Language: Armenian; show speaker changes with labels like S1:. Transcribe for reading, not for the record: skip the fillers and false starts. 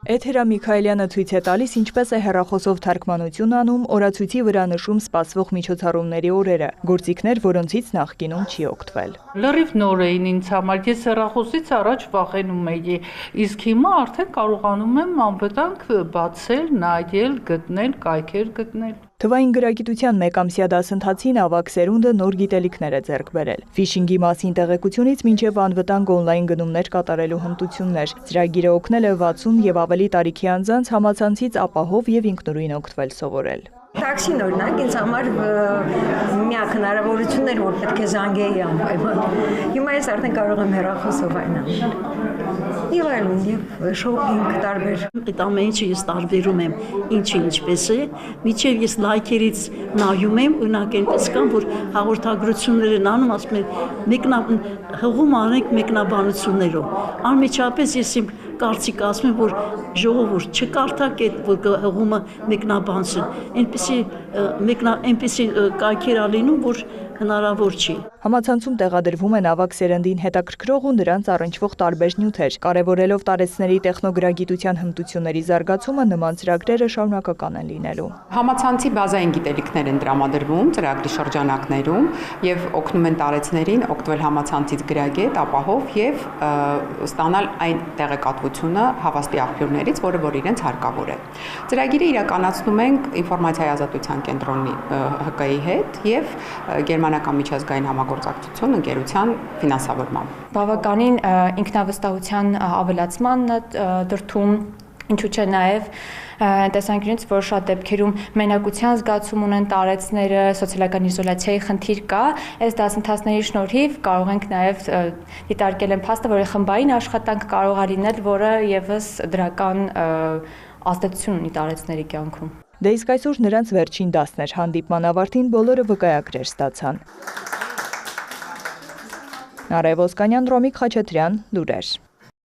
S1: Էթերա Միքայելյանը ցույց է տալիս, ինչպես է հեռախոսով թարգմանություն անում, օրացույցի վրա նշում սպասվող միջոցառումների օրերը, գործիքներ, որոնցից նախկինում չի օգտվել։
S2: Լրիվ նոր էին ինձ համար, ես հեռախոսից առաջ վախենում էի, իսկ հիմա արդեն կարողանում եմ անվտանգ բացել, նայել, գտնել, կայքեր գտնել։
S1: Թվային գրագիտության մեկամսյա դասընթացին ավագ սերունդը նոր գիտելիքներ է ձեռք բերել։ Ֆիշինգի մասին տեղեկությունից մինչև անվտանգ օնլայն գնումներ կատարելու հմտություններ։ Ծրագիրը օգնել է 60 եւ ավելի տարիքի անձանց համացանցից ապահով եւ ինքնուրույն օգտվել սովորել։
S3: Տաքսին օրինակ ինձ համար միակ հնարավորությունն էր, որ պետք է զանգեի անպայման։ Հիմա ես արդեն կարող եմ հեռախոսով այն անել։ Եվ այլն, եւ շոփինգ տարբեր։
S4: Այդ ամեն ինչը ես տարբերում եմ, ինչը ինչպես է, միջև ես լայքերից նայում եմ, օրինակ այնպես կան, որ հաղորդագրություններ են անում, ասում են հղում անենք մեկնաբանություններով։ Անմիջապես ես իմ կարծիք ասում եմ, որ ժողովուրդ չկարդակ այդ որ հղումը մեկնաբանություն, այնպեսի կայքեր ալինում, որ հնարավոր չի։
S1: Համացանցում տեղադրվում են ավագ սերնդին հետաքրքրող ու նրանց առնչվող տարբեր նյութեր, կարևորելով տարեցների տեխնոգրագիտության հմտությունների զարգացումը, նման ծրագրերը շարունակական են լինելու։
S5: Համացանցի բազային գիտելիքներ են տրամադրվում ծրագրի շրջանակներում եւ օգնում են տարեցներին օգտվել համացանցից գրագետ, ապահով եւ ստանալ այն տեղեկատվությունը հավաստի աղբյուրներից, որ իրենց հարկավոր է։ Ծրագիրը իրականացնում ենք ինֆորմացիայի ազատության կենտրոնի ՀԿ-ի հետ եւ Գերմանական միջազգային համագործակցություն ընկերության ֆինանսավորմամբ։
S6: Բավականին ինքնավստահության ավելացման դրդում, ինչու՞ չէ նաև տեսանկյունից, որ շատ դեպքերում մենակության զգացում ունեն տարեցները, սոցիալական իզոլացիայի խնդիր կա, այս դասընթացների շնորհիվ կարող ենք նաև դիտարկել են փաստը, որ խմբային աշխատանք կարող է լինել, որը եւս դրական ազդեցություն ունի տարեցների կյանքում։
S1: Դե իսկ այսօր նրանց վերջին դասն էր, հանդիպման ավարտին բոլորը վկայագրեր ստացան։ Նարեկ Ոսկանյան, Ռոմիկ Խաչատրյան, լուրեր։